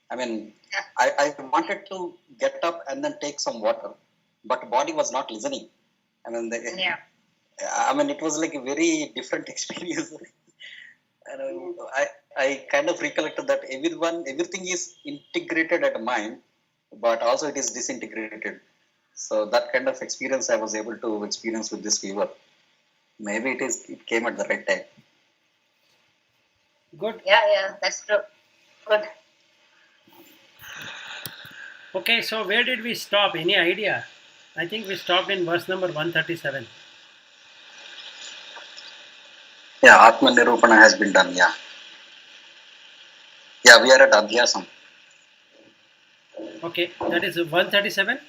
I mean, I wanted to get up and then take some water, but body was not listening. I mean, it was like a very different experience. And I kind of recollected that everything is integrated at mind, but also it is disintegrated. So that kind of experience I was able to experience with this fever. Maybe it came at the right time. Good. Yeah, that's true. Good. Okay, so where did we stop? Any idea? I think we stopped in verse number 137. Yeah, Atma Nirupana has been done. Yeah. Yeah, we are at Adhyasam. Okay, that is 137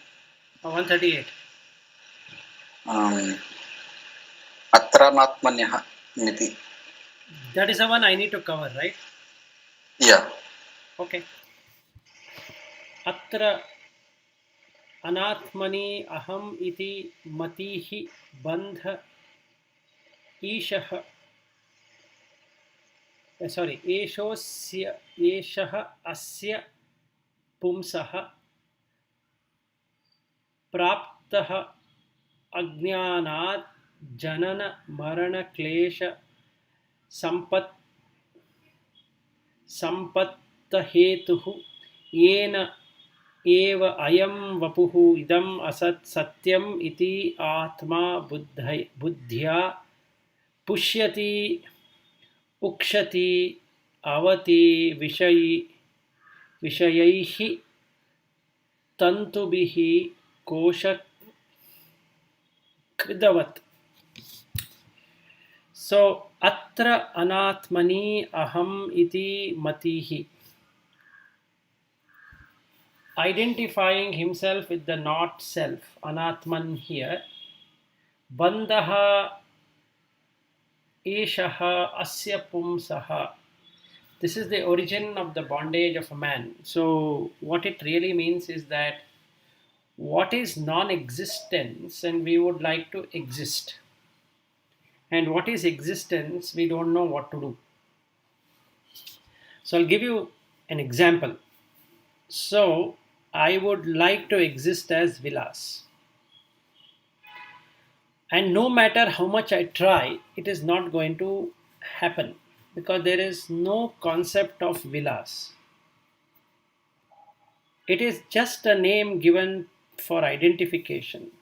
or 138? Atranatmanyah Niti. That is the one I need to cover, right? Yeah. Okay. Atra anatmani aham iti matihi bandha ishah eshah asya pumsah praptah अज्ञानात् जनन मरण क्लेश संपत्तहेतुः येन एव अयं वपुः इदम् असत् सत्यम् इति आत्मा बुद्ध्या पुष्यति उक्षति अवति विषयैः तन्तुभिः कोशकृदवत्. So, atra anatmani aham iti matihi. Identifying himself with the not self, anatman here. Bandhaha eshaha asya pumsaha. This is the origin of the bondage of a man. So, what it really means is that what is non-existence and we would like to exist. And what is existence, we don't know what to do. So I'll give you an example. So I would like to exist as Vilas. And no matter how much I try, it is not going to happen because there is no concept of Vilas. It is just a name given for identification.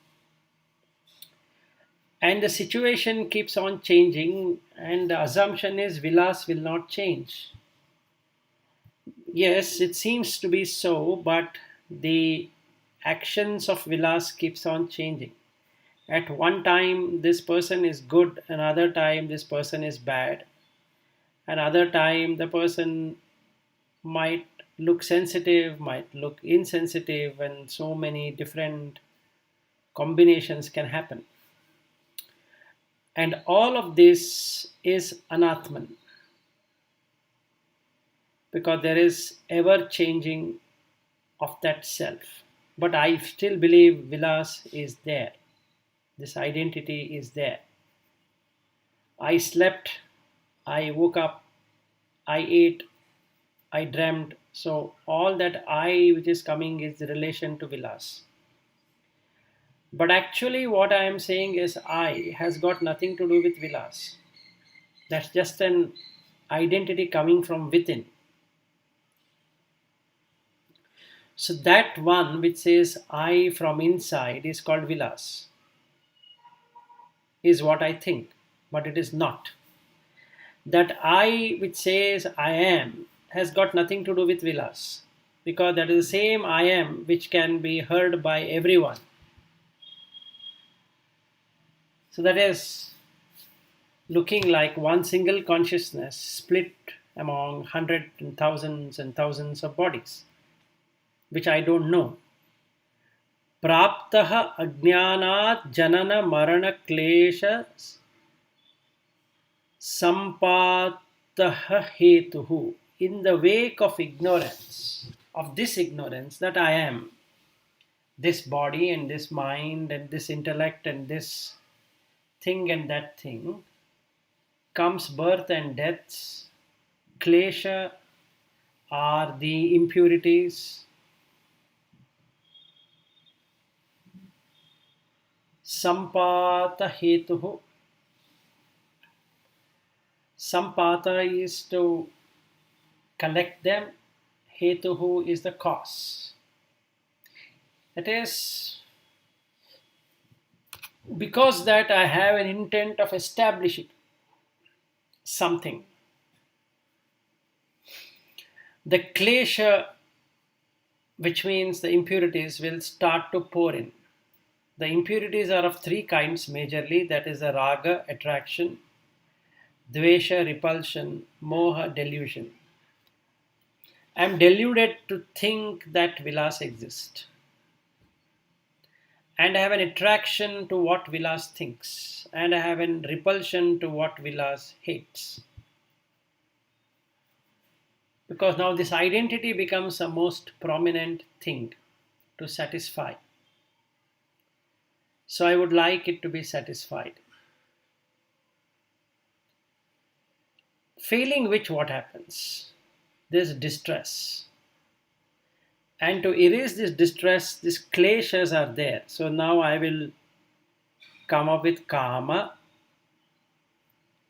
And the situation keeps on changing, and the assumption is Vilas will not change. Yes, it seems to be so, but the actions of Vilas keeps on changing. At one time, this person is good, another time, this person is bad, another time, the person might look sensitive, might look insensitive, and so many different combinations can happen. And all of this is anatman because there is ever changing of that self. But I still believe Vilas is there. This identity is there. I slept, I woke up, I ate, I dreamt. So all that I which is coming is the relation to Vilas. But actually what I am saying is I has got nothing to do with Vilas. That's just an identity coming from within. So that one which says I from inside is called Vilas, is what I think, but it is not. That I which says I am has got nothing to do with Vilas, because that is the same I am which can be heard by everyone. So that is looking like one single consciousness split among hundreds and thousands of bodies, which I don't know. Praptaha ajnanat janana marana klesha sampataha hetuhu. In the wake of ignorance, of this ignorance that I am, this body and this mind and this intellect and this thing and that thing, comes birth and deaths, klesha, are the impurities. Sampata hetuhu. Sampata is to collect them. Hetuhu is the cause. That is, because that I have an intent of establishing something. The klesha, which means the impurities, will start to pour in. The impurities are of three kinds majorly, that is the raga, attraction, dvesha, repulsion, moha, delusion. I am deluded to think that vilas exist. And I have an attraction to what vilas thinks. And I have a repulsion to what vilas hates. Because now this identity becomes a most prominent thing to satisfy. So I would like it to be satisfied. Failing which, what happens? There's distress. And to erase this distress, these kleshas are there. So now I will come up with kama,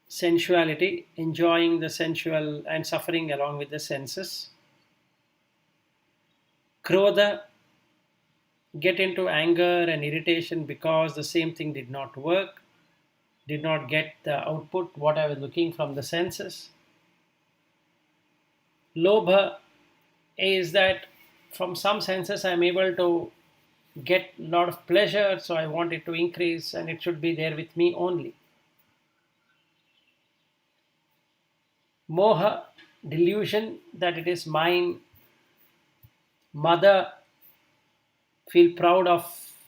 sensuality, enjoying the sensual and suffering along with the senses. Krodha, get into anger and irritation because the same thing did not work, did not get the output what I was looking from the senses. Lobha is that from some senses I am able to get a lot of pleasure, so I want it to increase and it should be there with me only. Moha, delusion that it is mine. Mother, feel proud of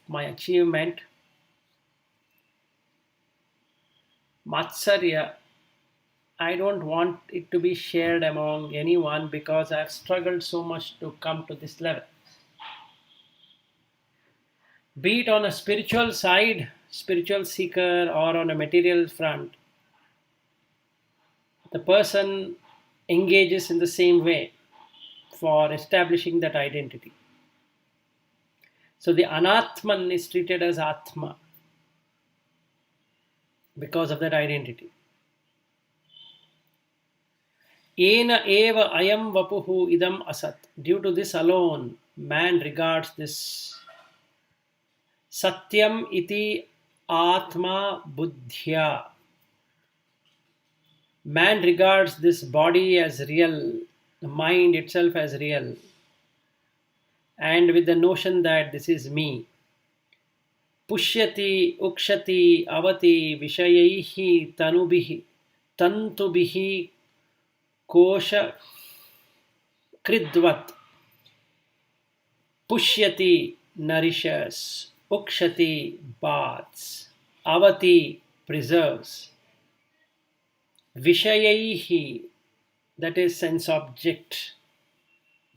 my achievement. Matsarya, I don't want it to be shared among anyone because I have struggled so much to come to this level. Be it on a spiritual side, spiritual seeker, or on a material front, the person engages in the same way for establishing that identity. So the anatman is treated as atma because of that identity. Ena eva ayam vapuhu idam asat. Due to this alone, man regards this satyam iti atma buddhya. Man regards this body as real, the mind itself as real, and with the notion that this is me. Pushyati, ukshati, avati, vishayaihi, tanubihi, tantubihi, kosha, kridvat. Pushyati nourishes, ukshati baths, avati preserves, vishayaihi, that is sense object.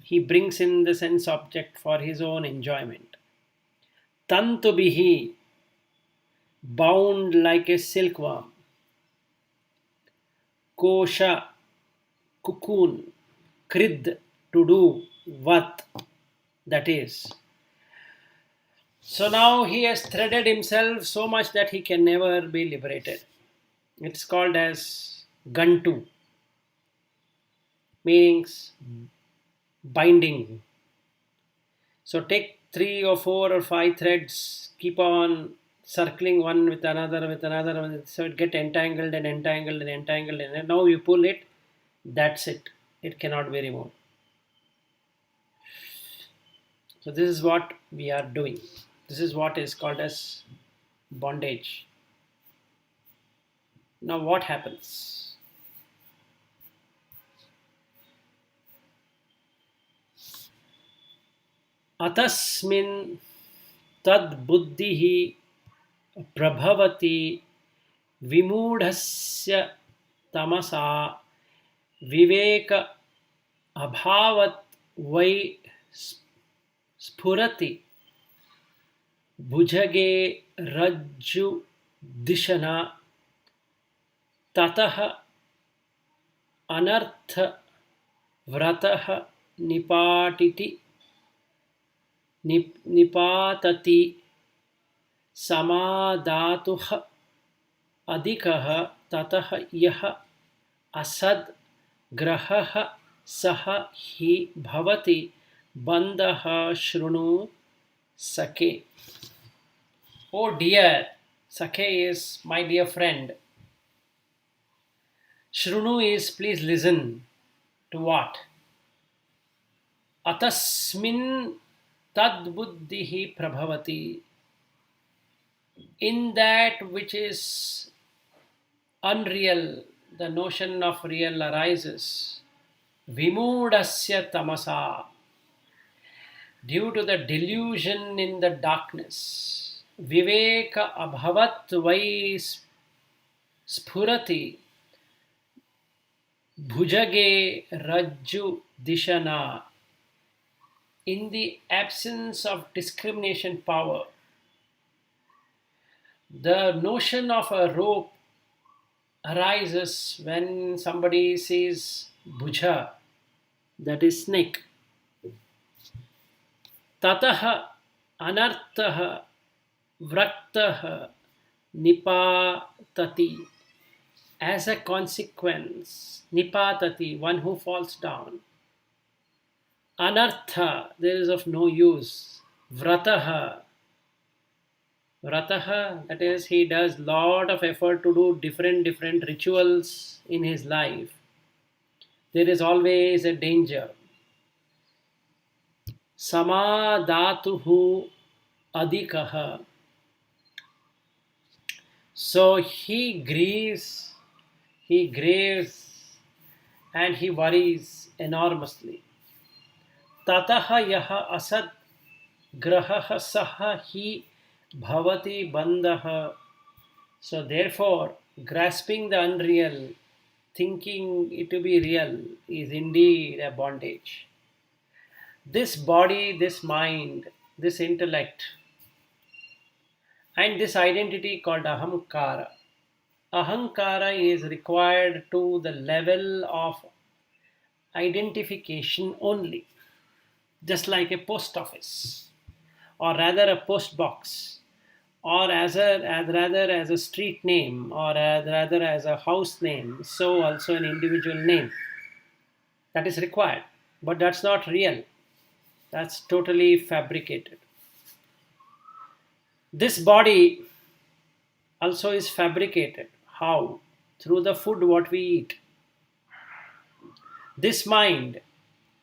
He brings in the sense object for his own enjoyment. Tantubihi, bound like a silkworm. Kosha, cocoon. Krid, to do. Vat, that is. So now he has threaded himself so much that he can never be liberated. It's called as gantu, meanings binding. So take 3 or 4 or 5 threads, keep on circling one with another, so it get entangled and entangled and entangled, and now you pull it, that's it. It cannot be removed. So this is what we are doing. This is what is called as bondage. Now what happens? Atasmin tad buddhihi prabhavati vimudhasya tamasa viveka abhavat vai spurati bhujage rajju dishana tatah anartha vratah nipatiti nipatati samadhatuh adhikah tatah yah asad grahah sah hi bhavati bandhah shrunu sake. Oh dear, sake is my dear friend. Shrunu is please listen to what? Atasmin tad buddhihi prabhavati. In that which is unreal, the notion of real arises. Vimudasya tamasa. Due to the delusion in the darkness. Viveka abhavat vai spurati. Bhujage rajju dishana. In the absence of discrimination power, the notion of a rope arises when somebody sees bhuja, that is snake. Tataha anartaha vraktaha nipatati. As a consequence, nipatati, one who falls down. Anartha, there is of no use. Vrataha, that is, he does lot of effort to do different rituals in his life. There is always a danger. Samadhatuhu adhikaha. So he grieves, and he worries enormously. Tataha yaha asad grahaha saha hi bhavati bandhaha. So therefore, grasping the unreal, thinking it to be real, is indeed a bondage. This body, this mind, this intellect, and this identity called ahamkara. Ahankara is required to the level of identification only, just like a post office, or rather a post box, or rather as a street name, or rather as a house name, so also an individual name. That is required, but that's not real. That's totally fabricated. This body also is fabricated. How? Through the food what we eat. This mind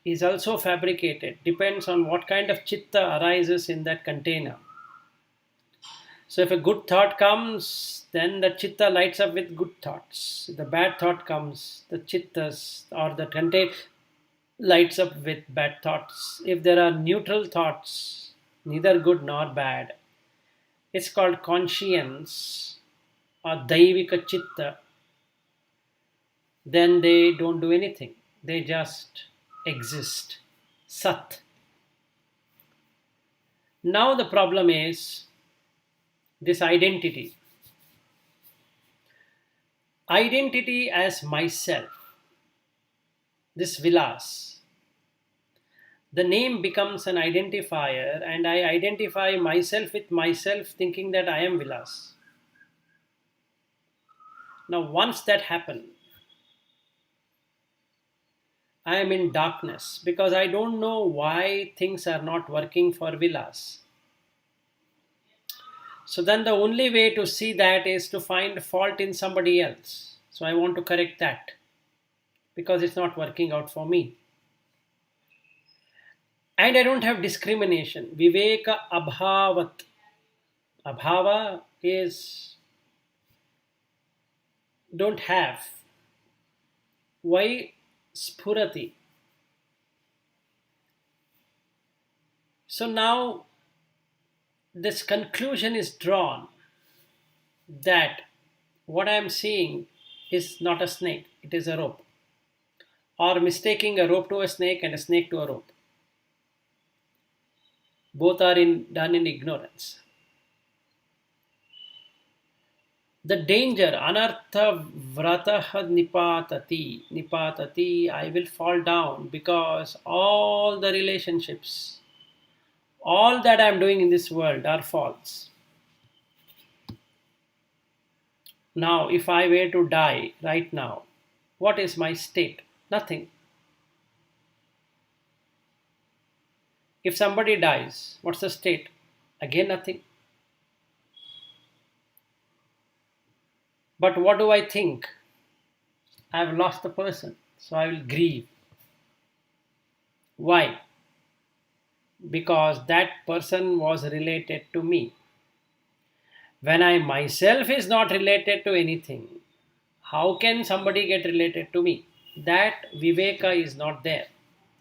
is also fabricated. Depends on what kind of chitta arises in that container. So if a good thought comes, then the chitta lights up with good thoughts. If the bad thought comes, the chittas or the container lights up with bad thoughts. If there are neutral thoughts, neither good nor bad, it's called conscience or daivika chitta. Then they don't do anything. They just exist. Sat. Now the problem is this identity. Identity as myself. This Vilas. The name becomes an identifier, and I identify myself with myself thinking that I am Vilas. Now once that happens, I am in darkness because I don't know why things are not working for Vilas. So then the only way to see that is to find fault in somebody else. So I want to correct that because it's not working out for me. And I don't have discrimination. Viveka abhavat. Abhava is don't have. Why spurati? So now this conclusion is drawn that what I am seeing is not a snake, it is a rope. Or mistaking a rope to a snake and a snake to a rope. Both are done in ignorance. The danger, anartha vrataha nipatati, I will fall down because all the relationships, all that I am doing in this world are false. Now, if I were to die right now, what is my state? Nothing. If somebody dies, what's the state? Again, nothing. But what do I think? I have lost the person, so I will grieve. Why? Because that person was related to me. When I myself is not related to anything, how can somebody get related to me? That viveka is not there.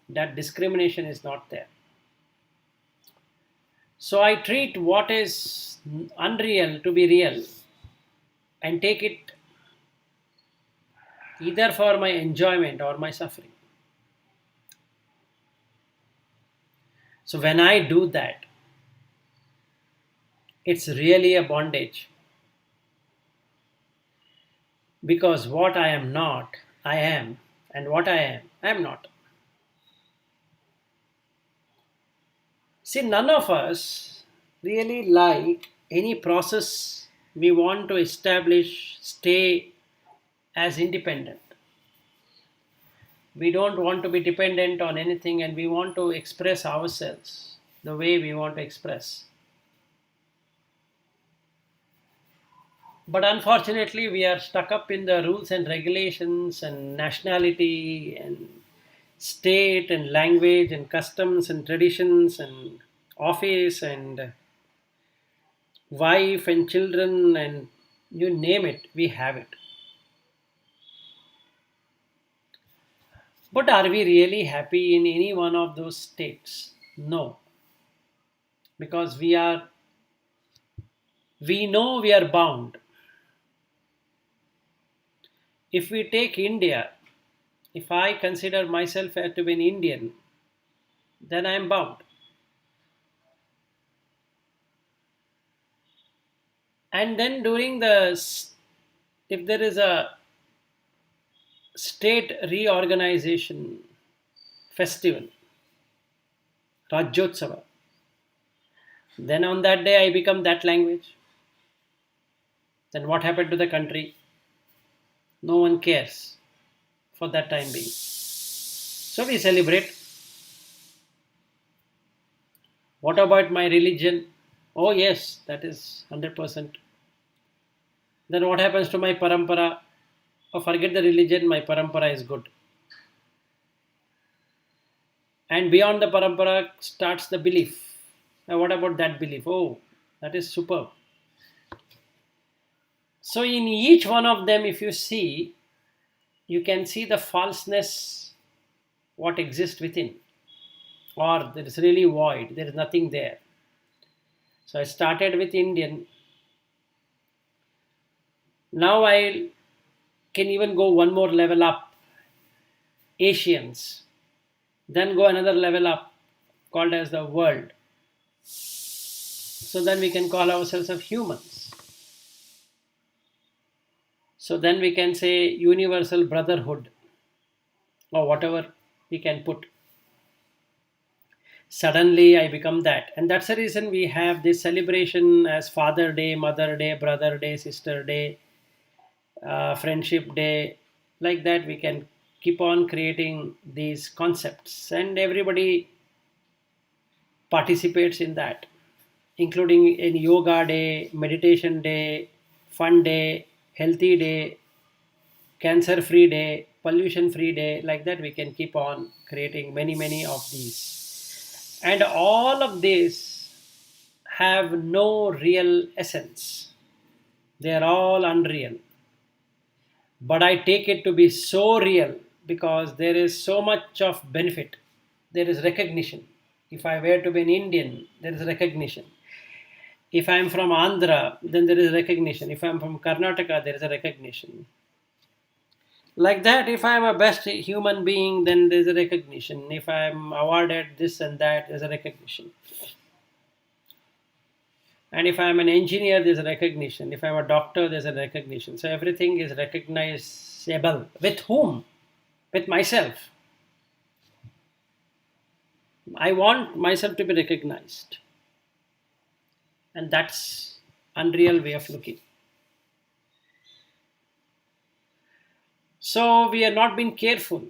That discrimination is not there. So I treat what is unreal to be real and take it either for my enjoyment or my suffering. So when I do that, it's really a bondage. Because what I am not, I am. And what I am not. See, none of us really like any process we want to establish, stay as independent. We don't want to be dependent on anything and we want to express ourselves the way we want to express. But unfortunately, we are stuck up in the rules and regulations and nationality and state and language and customs and traditions and office and wife and children and you name it, we have it. But are we really happy in any one of those states? No. Because we know we are bound. If we take India, if I consider myself to be an Indian, then I am bound. And then if there is a state reorganization festival, Rajyotsava, then on that day I become that language. Then what happened to the country? No one cares for that time being. So we celebrate. What about my religion? Oh yes, that is 100%. Then what happens to my parampara? Oh, forget the religion, my parampara is good. And beyond the parampara starts the belief. Now what about that belief? Oh, that is superb. So in each one of them, if you see, you can see the falseness what exists within. Or there is really void, there is nothing there. So I started with Indian. Now I can even go one more level up. Asians. Then go another level up called as the world. So then we can call ourselves as humans. So then we can say universal brotherhood or whatever we can put. Suddenly I become that. And that's the reason we have this celebration as Father Day, Mother Day, Brother Day, Sister Day, Friendship Day. Like that we can keep on creating these concepts and everybody participates in that, including in yoga day, meditation day, fun day, healthy day, cancer free day, pollution free day. Like that we can keep on creating many of these. And all of these have no real essence. They are all unreal. But I take it to be so real because there is so much of benefit. There is recognition. If I were to be an Indian, there is recognition. If I am from Andhra, then there is recognition. If I am from Karnataka, there is a recognition. Like that, if I am a best human being, then there is a recognition. If I am awarded this and that, there is a recognition. And if I'm an engineer, there's a recognition. If I'm a doctor, there's a recognition. So everything is recognizable. With whom? With myself. I want myself to be recognized. And that's unreal way of looking. So we are not being careful,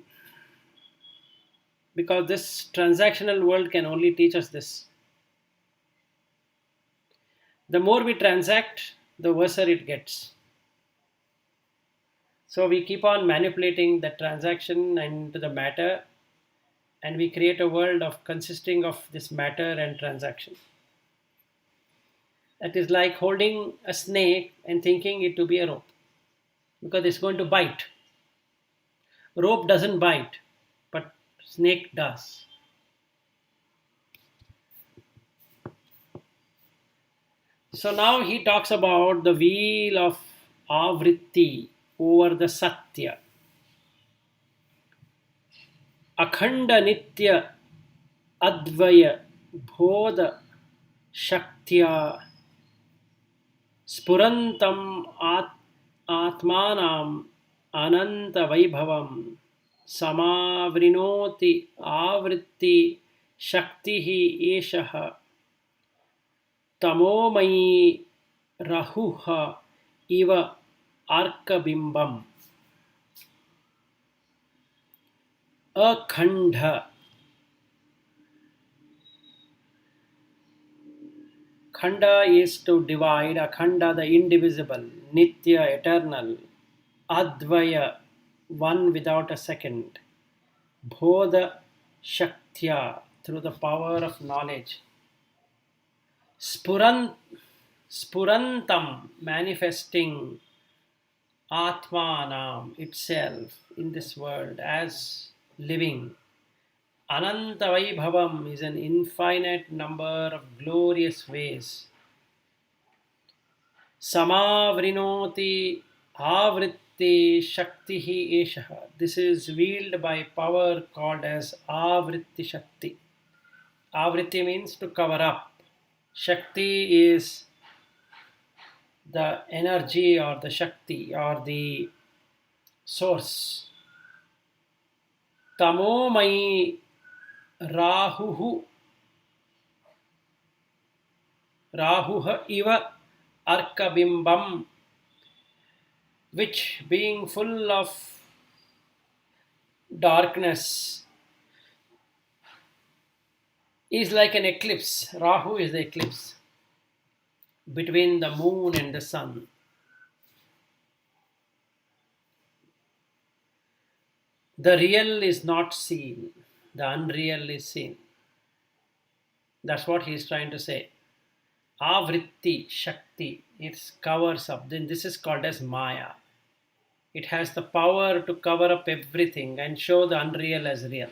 because this transactional world can only teach us this. The more we transact, the worse it gets. So we keep on manipulating the transaction into the matter, and we create a world of consisting of this matter and transaction. That is like holding a snake and thinking it to be a rope, because it's going to bite. Rope doesn't bite, but snake does. So now he talks about the wheel of avritti over the satya. Akhanda nitya advaya bodha shaktya spurantam atmanam ananta vaibhavam samavrinoti avritti shaktihi eshaha tamomayi rahuha iva arkabimbam. Akhanda. Khanda is to divide. Akhanda, the indivisible. Nitya, eternal. Advaya, one without a second. Bodha Shaktya, through the power of knowledge. Spurantam, manifesting Atmanam, itself in this world as living. Ananta Vaibhavam is an infinite number of glorious ways. Samavrinoti Avritti Shaktihi Eshaha. This is wielded by power called as Avritti Shakti. Avritti means to cover up. Shakti is the energy or the Shakti or the source. Tamomayi Rahuha iva arkabimbam, which being full of darkness is like an eclipse. Rahu is the eclipse between the moon and the sun. The real is not seen, the unreal is seen. That's what he is trying to say. Avritti, Shakti, it covers up. Then this is called as Maya. It has the power to cover up everything and show the unreal as real.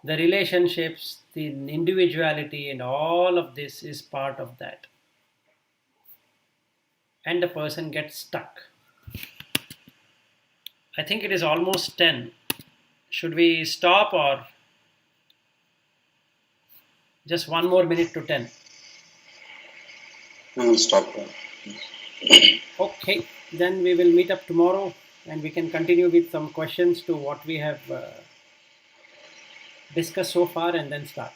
The relationships, the individuality, and all of this is part of that. And the person gets stuck. I think it is almost 10. Should we stop or just one more minute to 10? We will stop. Okay, then we will meet up tomorrow and we can continue with some questions to what we have discussed so far and then start.